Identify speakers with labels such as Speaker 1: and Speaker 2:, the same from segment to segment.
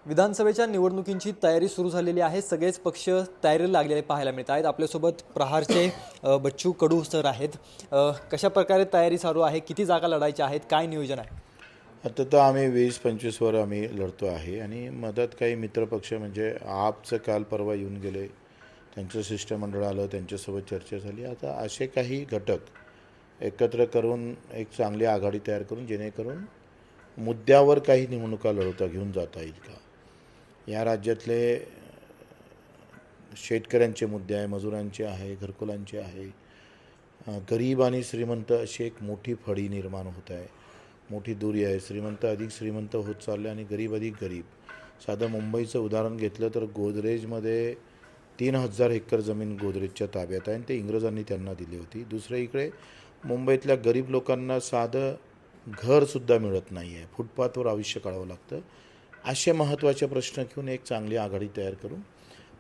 Speaker 1: विधानसभेच्या निवडणुकींची तयारी सुरू झालेली आहे. सगळेच पक्ष तयारीला लागलेले पाहायला मिळत आहेत. आपल्यासोबत प्रहारचे बच्चू कडू सर आहेत. कशा प्रकारे तयारी चालू आहे? किती जागा लढायच्या आहेत? काय नियोजन आहे?
Speaker 2: आता तर आम्ही 20-25वर आम्ही लढतो आहे आणि मदत काही मित्रपक्ष म्हणजे आपचं काल परवा येऊन गेले, त्यांचं शिष्टमंडळ आलं, त्यांच्यासोबत चर्चा झाली. आता असे काही घटक एकत्र करून एक चांगली आघाडी तयार करून जेणेकरून मुद्द्यावर काही निवडणुका लढवता घेऊन जाता येईल का. या राज्यातले शेतकऱ्यांचे मुद्दे आहे, मजुरांचे आहे, घरकुलांचे आहे, गरीब आणि श्रीमंत अशी एक मोठी फळी निर्माण होत आहे. मोठी दुरी आहे. श्रीमंत अधिक श्रीमंत होत चालले आणि गरीब अधिक गरीब. साधं मुंबईचं उदाहरण घेतलं तर गोदरेजमध्ये 3,000 एकर जमीन गोदरेजच्या ताब्यात आहे आणि ते इंग्रजांनी त्यांना दिली होती. दुसऱ्या इकडे मुंबईतल्या गरीब लोकांना साधं घरसुद्धा मिळत नाही आहे. फुटपाथवर आयुष्य काढावं लागतं. असे महत्त्वाचे प्रश्न घेऊन एक चांगली आघाडी तयार करून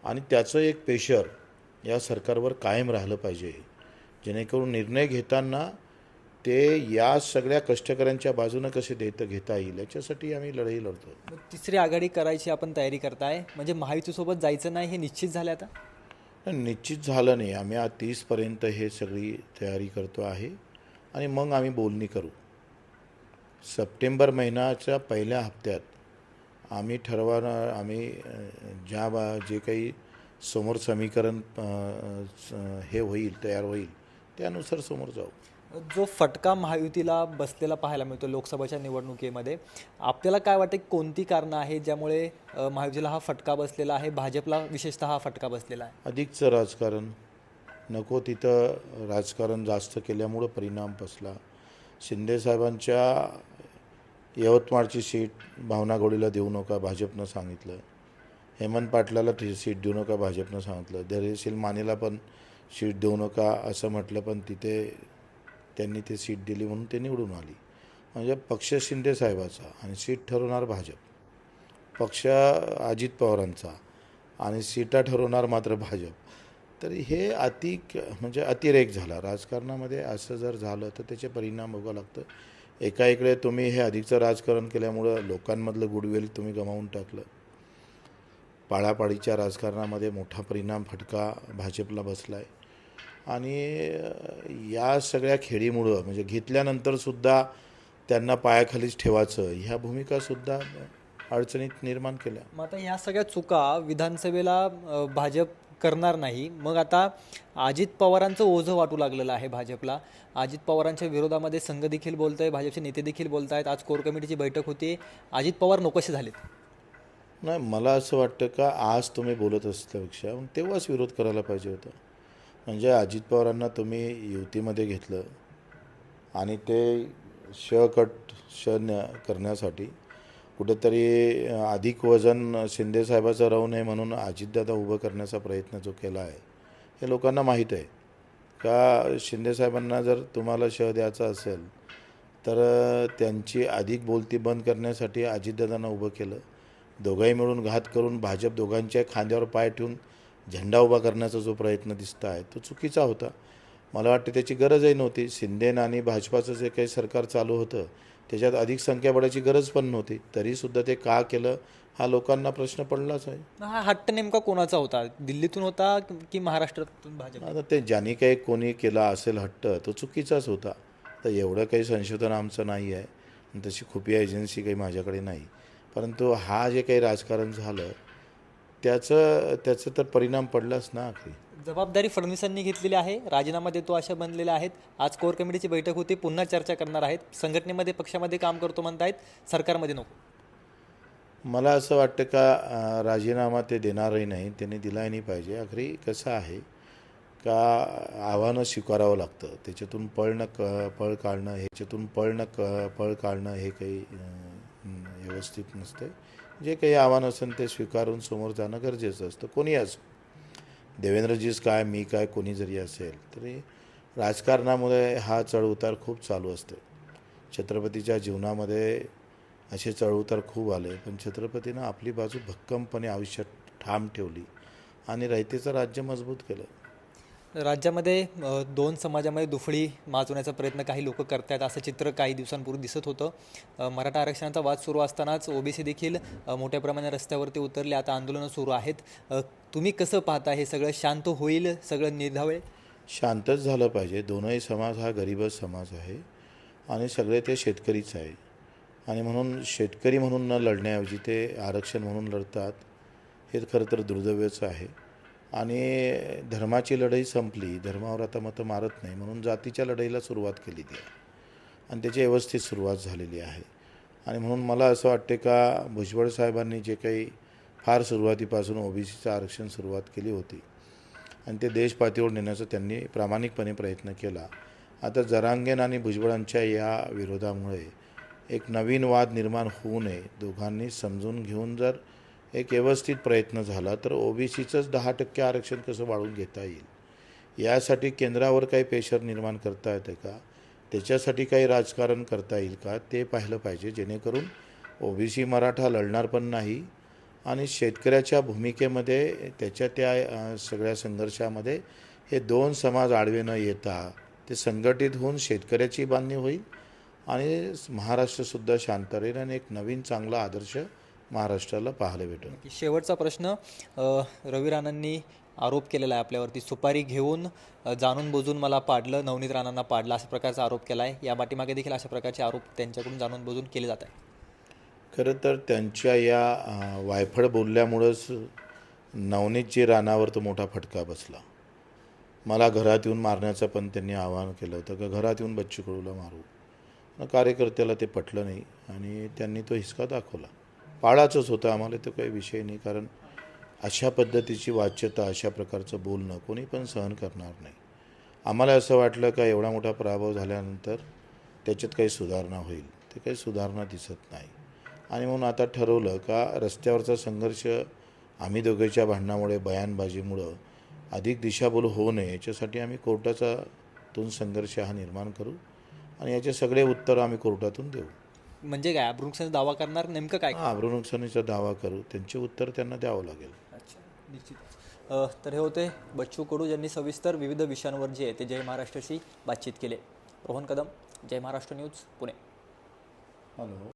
Speaker 2: आणि त्याचं एक प्रेशर या सरकारवर कायम राहिलं पाहिजे, जेणेकरून निर्णय घेताना ते या सगळ्या कष्टकऱ्यांच्या बाजूनं कसे घेता येईल याच्यासाठी आम्ही लढाई लढतो.
Speaker 1: मग तिसरी आघाडी करायची आपण तयारी करताय, म्हणजे महायुतीसोबत जायचं नाही हे निश्चित झाले आता?
Speaker 2: निश्चित झालं नाही. आम्ही आज 30पर्यंत हे सगळी तयारी करतो आहे आणि मग आम्ही बोलणी करू. सप्टेंबर महिन्याच्या पहिल्या हप्त्यात आम्ही ठरवणार. आम्ही जे काही समोर समीकरण हे होईल, तयार होईल, त्यानुसार समोर जाऊ.
Speaker 1: जो फटका महायुतीला बसलेला पाहायला मिळतो लोकसभेच्या निवडणुकीमध्ये, आपल्याला काय वाटते कोणती कारणं आहेत ज्यामुळे महायुतीला हा फटका बसलेला आहे, भाजपला विशेषतः हा फटका बसलेला आहे?
Speaker 2: अधिकचं राजकारण, नको तिथं राजकारण जास्त केल्यामुळं परिणाम बसला. शिंदेसाहेबांच्या यवतमाळची सीट भावनागोडीला देऊ नका भाजपनं सांगितलं. हेमंत पाटलाला सीट देऊ नका भाजपनं सांगितलं. धैर्यशील मानेला पण सीट देऊ नका असं म्हटलं, पण तिथे त्यांनी ते सीट दिली म्हणून ते निवडून आली. म्हणजे पक्ष शिंदेसाहेबाचा आणि सीट ठरवणार भाजप, पक्ष अजित पवारांचा आणि सीटा ठरवणार मात्र भाजप. तर हे म्हणजे अतिरेक झाला राजकारणामध्ये. असं जर झालं तर त्याचे परिणाम बघावं लागतं. एका इकडे तुम्ही हे अधिकचं राजकारण केल्यामुळं लोकांमधलं गुडविल तुम्ही गमावून टाकलं. पाळापाळीच्या राजकारणामध्ये मोठा परिणाम, फटका भाजपला बसला आहे. आणि या सगळ्या खेळीमुळं म्हणजे घेतल्यानंतरसुद्धा त्यांना पायाखालीच ठेवायचं ह्या भूमिकासुद्धा अडचणीत निर्माण केल्या.
Speaker 1: मग आता ह्या सगळ्या चुका विधानसभेला भाजप करणार नाही. मग आता अजित पवारांचं ओझं वाटू लागलेलं आहे भाजपला. अजित पवारांच्या विरोधामध्ये संघ देखील बोलत आहे, भाजपचे नेते देखील बोलत आहेत. आज कोर कमिटीची बैठक होती. अजित पवार नकोसे झालेत.
Speaker 2: नाही, मला असं वाटतं का आज तुम्ही बोलत असल्यापेक्षा तेव्हाच विरोध करायला पाहिजे होता. म्हणजे अजित पवारांना तुम्ही युतीमध्ये घेतलं आणि ते करण्यासाठी कुठेतरी अधिक वजन शिंदेसाहेबाचं राहू नये म्हणून अजितदादा उभं करण्याचा प्रयत्न जो केला आहे हे लोकांना माहीत आहे. का शिंदेसाहेबांना जर तुम्हाला द्यायचा असेल तर त्यांची अधिक बोलती बंद करण्यासाठी अजितदादांना उभं केलं. दोघंही मिळून घात करून भाजप दोघांच्या खांद्यावर पाय ठेवून झेंडा उभा करण्याचा जो प्रयत्न दिसत आहे तो चुकीचा होता. मला वाटतं त्याची गरजही नव्हती. शिंदेनं आणि भाजपाचं जे काही सरकार चालू होतं त्याच्यात अधिक संख्याबळाची गरज पण नव्हती. तरीसुद्धा ते का केलं हा लोकांना प्रश्न पडलाच आहे.
Speaker 1: हा हट्ट नेमका कोणाचा होता? दिल्लीतून होता की महाराष्ट्रातून भाजप?
Speaker 2: आता ते ज्याने काही कोणी केला असेल हट्ट तो चुकीचाच होता. तर एवढं काही संशोधन आमचं नाही आहे आणि तशी खुफिया एजन्सी काही माझ्याकडे नाही. परंतु हा जे काही राजकारण झालं त्याचं तर परिणाम पडलाच ना. आखरी
Speaker 1: जबाबदारी फडणवीसांनी घेतलेली आहे. राजीनामा देतो अशा बनलेल्या आहेत. आज कोर कमिटीची बैठक होती, पुन्हा चर्चा करणार आहेत. संघटनेमध्ये पक्षामध्ये काम करतो म्हणतायत, सरकारमध्ये नको.
Speaker 2: मला असं वाटतं का राजीनामा ते देणारही नाही, त्यांनी दिलाही नाही पाहिजे. आखरी कसं आहे का आव्हानं स्वीकारावं लागतं. त्याच्यातून पळ काढणं हे काही व्यवस्थित नसते. जे काही आव्हान असेल ते स्वीकारून समोर जाणं गरजेचं असतं. कोणी असो, देवेंद्रजीच काय, मी काय, कोणी जरी असेल तरी राजकारणामुळे हा चढउतार खूप चालू असते. छत्रपतीच्या जीवनामध्ये असे चढउतार खूप आले, पण छत्रपतीनं आपली बाजू भक्कमपणे आयुष्यात ठाम ठेवली आणि रयतेचं राज्य मजबूत केलं.
Speaker 1: राज्यामध्ये दोन समाजामध्ये दुफळी माजवण्याचा प्रयत्न काही लोक करतायत असं चित्र काही दिवसांपूर्वी दिसत होतं. मराठा आरक्षणाचा वाद सुरू असतानाच ओबीसी देखील मोठ्या प्रमाणात रस्त्यावरती उतरले. आता आंदोलनं सुरू आहेत. तुम्ही कसं पाहता हे सगळं शांत होईल, सगळं निर्धावेल?
Speaker 2: शांतच झालं पाहिजे. दोनही समाज हा गरीबच समाज आहे आणि सगळे ते शेतकरीच आहे आणि म्हणून शेतकरी म्हणून न लढण्याऐवजी ते आरक्षण म्हणून लढतात, हे खरं तर दुर्दैवच आहे. आणि धर्माची लढाई संपली, धर्मावर आता मतं मारत नाही म्हणून जातीच्या लढाईला सुरुवात केली ती आणि त्याची व्यवस्थित सुरुवात झालेली आहे. आणि म्हणून मला असं वाटते का भुजबळ साहेबांनी जे काही फार सुरुवातीपासून ओबीसीचं आरक्षण सुरुवात केली होती आणि ते देश पातळीवर नेण्याचा त्यांनी प्रामाणिकपणे प्रयत्न केला. आता जरांगेन आणि भुजबळांच्या या विरोधामुळे एक नवीन वाद निर्माण होऊ नये, दोघांनी समजून घेऊन जर एक व्यवस्थित प्रयत्न झाला तर ओबीसीचंच 10% आरक्षण कसं वाढवून घेता येईल, यासाठी केंद्रावर काही प्रेशर निर्माण करता येते का, त्याच्यासाठी काही राजकारण करता येईल का, ते पाहिलं पाहिजे. जेणेकरून ओबीसी मराठा लढणार पण नाही आणि शेतकऱ्याच्या भूमिकेमध्ये त्याच्या त्या सगळ्या संघर्षामध्ये हे दोन समाज आडवे न येता ते संघटित होऊन शेतकऱ्याची बांधणी होईल आणि महाराष्ट्रसुद्धा शांत राहील आणि एक नवीन चांगला आदर्श महाराष्ट्राला पाहायला भेटेल.
Speaker 1: शेवटचा प्रश्न. रवी राणांनी आरोप केलेला आहे आपल्यावरती, सुपारी घेऊन जाणून बुजून मला पाडलं, नवनीत राणांना पाडलं, अशा प्रकारचा आरोप केला आहे. या पाठीमागे देखील अशा प्रकारचे आरोप त्यांच्याकडून जाणून बुजून केले जात आहे.
Speaker 2: खरं तर त्यांच्या या वायफळ बोलल्यामुळंच नवनीतजी राणावर तो मोठा फटका बसला. मला घरात येऊन मारण्याचं पण त्यांनी आवाहन केलं होतं का घरात येऊन बच्चू कडूला मारू. कार्यकर्त्याला ते पटलं नाही आणि त्यांनी तो हिसका दाखवला. पाळाचंच होतं, आम्हाला तो काही विषय नाही, कारण अशा पद्धतीची वाच्यता, अशा प्रकारचं बोलणं कोणी पण सहन करणार नाही. आम्हाला असं वाटलं का एवढा मोठा पराभव झाल्यानंतर त्याच्यात काही सुधारणा होईल, ते काही सुधारणा दिसत नाही. आणि म्हणून आता ठरवलं का रस्त्यावरचा संघर्ष आम्ही दोघांच्या भांडणामुळे, बयानबाजीमुळं अधिक दिशाभूल होऊ नये, याच्यासाठी आम्ही कोर्टातून संघर्ष हा निर्माण करू आणि याचे सगळे उत्तर आम्ही कोर्टातून देऊ.
Speaker 1: म्हणजे काय अब्रुनुकसानीचा दावा करणार, नेमकं काय?
Speaker 2: अब्रुनुकसानीचा दावा करू, त्यांचे उत्तर त्यांना द्यावं लागेल.
Speaker 1: अच्छा, निश्चित. तर हे होते बच्चू कडू, ज्यांनी सविस्तर विविध विषयांवर जे आहे ते जय महाराष्ट्राशी बातचीत केले. रोहन कदम, जय महाराष्ट्र न्यूज, पुणे.
Speaker 2: हॅलो.